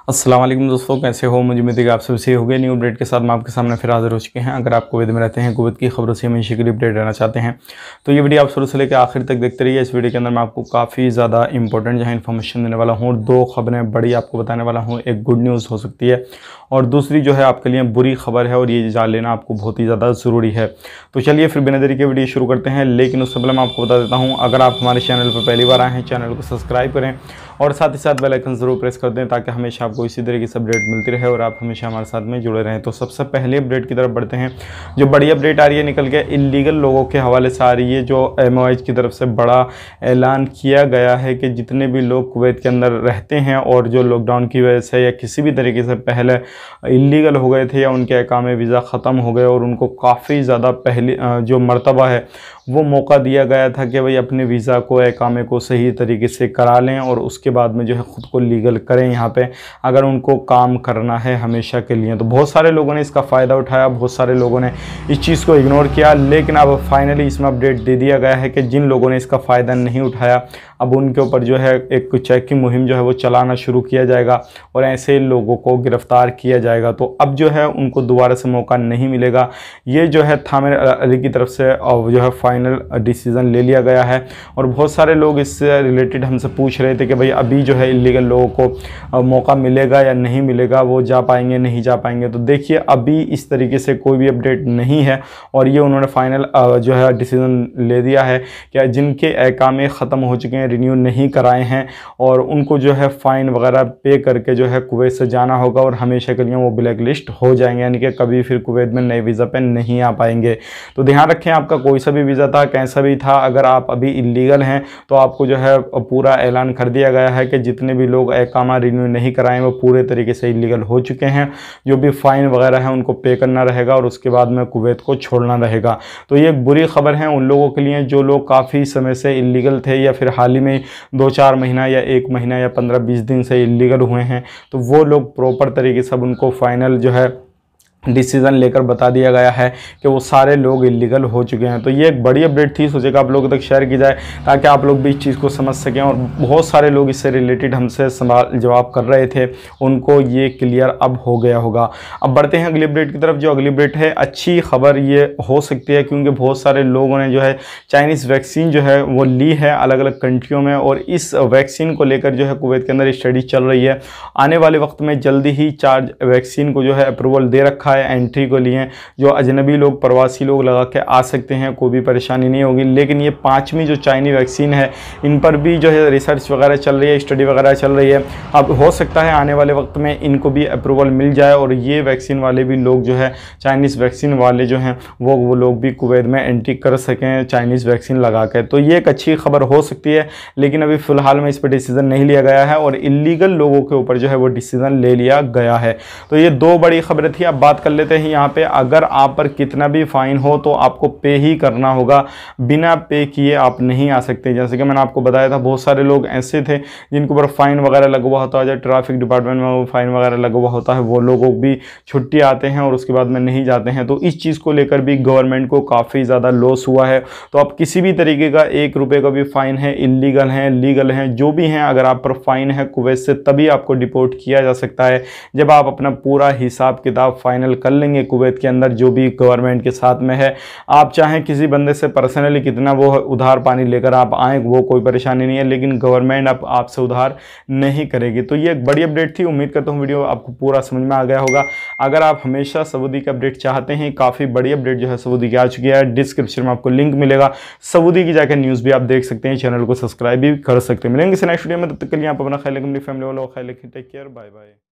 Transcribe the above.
अस्सलाम वालेकुम दोस्तों, कैसे हो। मुझे उम्मीद है कि आप सब सही हो गए। न्यू अपडेट के साथ मैं आपके सामने फिर हाजिर हो चुके हैं। अगर आप कुवैत में रहते हैं, कुवैत की खबरों से हमेशा के लिए अपडेट रहना चाहते हैं तो ये वीडियो आप शुरू से लेकर आखिर तक देखते रहिए। इस वीडियो के अंदर मैं आपको काफ़ी ज़्यादा इंपॉर्टेंट जो है इन्फॉर्मेशन देने वाला हूँ और दो खबरें बड़ी आपको बताने वाला हूँ। एक गुड न्यूज़ हो सकती है और दूसरी जो है आपके लिए बुरी खबर है और ये जान लेना आपको बहुत ही ज़्यादा ज़रूरी है। तो चलिए फिर बिना देरी के वीडियो शुरू करते हैं। लेकिन उससे पहले मैं आपको बता देता हूँ, अगर आप हमारे चैनल पर पहली बार आए हैं, चैनल को सब्सक्राइब करें और साथ ही साथ बेल आइकन ज़रूर प्रेस कर दें ताकि हमेशा आपको इसी तरह की अपडेट मिलती रहे और आप हमेशा हमारे साथ में जुड़े रहें। तो सबसे पहले अपडेट की तरफ बढ़ते हैं। जो बड़ी अपडेट आ रही है निकल के इलीगल लोगों के हवाले से आ रही है। जो MOH की तरफ से बड़ा ऐलान किया गया है कि जितने भी लोग कुवैत के अंदर रहते हैं और जो लॉकडाउन की वजह से या किसी भी तरीके से पहले इलीगल हो गए थे या उनके इकामे वीज़ा ख़त्म हो गए और उनको काफ़ी ज़्यादा पहली जो मर्तबा है वो मौका दिया गया था कि भाई अपने वीज़ा को इकामे को सही तरीके से करा लें और उसके बाद में जो है ख़ुद को लीगल करें यहाँ पे, अगर उनको काम करना है हमेशा के लिए। तो बहुत सारे लोगों ने इसका फ़ायदा उठाया, बहुत सारे लोगों ने इस चीज़ को इग्नोर किया। लेकिन अब फाइनली इसमें अपडेट दे दिया गया है कि जिन लोगों ने इसका फ़ायदा नहीं उठाया अब उनके ऊपर जो है एक चेकिंग मुहिम जो है वो चलाना शुरू किया जाएगा और ऐसे लोगों को गिरफ़्तार किया जाएगा। तो अब जो है उनको दोबारा से मौका नहीं मिलेगा। ये जो है थामिर अली की तरफ से जो है फाइनल डिसीज़न ले लिया गया है और बहुत सारे लोग इससे रिलेटेड हमसे पूछ रहे थे कि भाई अभी जो है इलीगल लोगों को मौका मिलेगा या नहीं मिलेगा, वो जा पाएंगे नहीं जा पाएंगे। तो देखिए अभी इस तरीके से कोई भी अपडेट नहीं है और ये उन्होंने फाइनल जो है डिसीज़न ले दिया है कि जिनके इकामे ख़त्म हो चुके हैं, रिन्यू नहीं कराए हैं और उनको जो है फ़ाइन वगैरह पे करके जो है कुवैत से जाना होगा और हमेशा के लिए वो ब्लैक लिस्ट हो जाएंगे, यानी कि कभी फिर कुवैत में नए वीज़ा पे नहीं आ पाएंगे। तो ध्यान रखें, आपका कोई सा भी वीज़ा था, कैसा भी था, अगर आप अभी इलीगल हैं तो आपको जो है पूरा ऐलान कर दिया गया है कि जितने भी लोग इकामा रिन्यू नहीं कराएं वो पूरे तरीके से इलीगल हो चुके हैं। जो भी फ़ाइन वगैरह है उनको पे करना रहेगा और उसके बाद में कुवैत को छोड़ना रहेगा। तो ये एक बुरी खबर है उन लोगों के लिए जो लोग काफ़ी समय से इलीगल थे या फिर हाल ही में 2-4 महीना या 1 महीना या 15-20 दिन से इलीगल हुए हैं। तो वो लोग प्रॉपर तरीके से उनको फाइनल जो है डिसीज़न लेकर बता दिया गया है कि वो सारे लोग इलीगल हो चुके हैं। तो ये एक बड़ी अपडेट थी, सोचे कि आप लोगों तक शेयर की जाए ताकि आप लोग भी इस चीज़ को समझ सकें और बहुत सारे लोग इससे रिलेटेड हमसे सवाल जवाब कर रहे थे, उनको ये क्लियर अब हो गया होगा। अब बढ़ते हैं अगली अपडेट की तरफ। जो अगली अपडेट है अच्छी खबर ये हो सकती है क्योंकि बहुत सारे लोगों ने जो है चाइनीज़ वैक्सीन जो है वो ली है अलग अलग कंट्रियों में और इस वैक्सीन को लेकर जो है कुवैत के अंदर स्टडी चल रही है। आने वाले वक्त में जल्दी ही 4 वैक्सीन को जो है अप्रूवल दे रखा एंट्री को लिए, जो अजनबी लोग प्रवासी लोग लगा के आ सकते हैं, कोई भी परेशानी नहीं होगी। लेकिन ये 5वीं जो चाइनीज़ वैक्सीन है इन पर भी जो है रिसर्च वगैरह चल रही है, स्टडी वगैरह चल रही है। अब हो सकता है आने वाले वक्त में इनको भी अप्रूवल मिल जाए और ये वैक्सीन वाले भी लोग जो है चाइनीज़ वैक्सीन वाले जो हैं वो लोग भी कुवैत में एंट्री कर सकें चाइनीज़ वैक्सीन लगा के। तो ये एक अच्छी खबर हो सकती है लेकिन अभी फ़िलहाल में इस पर डिसीज़न नहीं लिया गया है और इलीगल लोगों के ऊपर जो है वो डिसीज़न ले लिया गया है। तो ये दो बड़ी खबरें थी। अब बात कर लेते हैं यहाँ पे, अगर आप पर कितना भी फ़ाइन हो तो आपको पे ही करना होगा, बिना पे किए आप नहीं आ सकते। जैसे कि मैंने आपको बताया था बहुत सारे लोग ऐसे थे जिनके ऊपर फ़ाइन वगैरह लगा हुआ होता है, जब ट्रैफिक डिपार्टमेंट में वो फ़ाइन वगैरह लगा हुआ होता है वो लोगों भी छुट्टी आते हैं और उसके बाद में नहीं जाते हैं। तो इस चीज़ को लेकर भी गवर्नमेंट को काफ़ी ज़्यादा लॉस हुआ है। तो आप किसी भी तरीके का 1 रुपये का भी फ़ाइन है, इलीगल हैं लीगल हैं जो भी हैं, अगर आप पर फ़ाइन है कुवैत से तभी आपको डिपोर्ट किया जा सकता है जब आप अपना पूरा हिसाब किताब फाइनल कर लेंगे कुवैत के अंदर जो भी गवर्नमेंट के साथ में है। आप चाहें किसी बंदे से पर्सनली कितना वो उधार पानी लेकर आप आएँ वो कोई परेशानी नहीं है, लेकिन गवर्नमेंट अब आपसे उधार नहीं करेगी। तो ये एक बड़ी अपडेट थी। उम्मीद करता हूँ वीडियो आपको पूरा समझ में आ गया होगा। अगर आप हमेशा सऊदी के अपडेट चाहते हैं, काफ़ी बड़ी अपडेट जो है सऊदी की आ चुकी है, डिस्क्रिप्शन में आपको लिंक मिलेगा, सऊदी की जाकर न्यूज़ भी आप देख सकते हैं, चैनल को सब्सक्राइब भी कर सकते हैं। मिलेंगे नेक्स्ट वीडियो में, तब तक के लिए आप अपना ख्याल रखें, अपनी फैमिली वालों का ख्याल रखें। Take care, bye bye.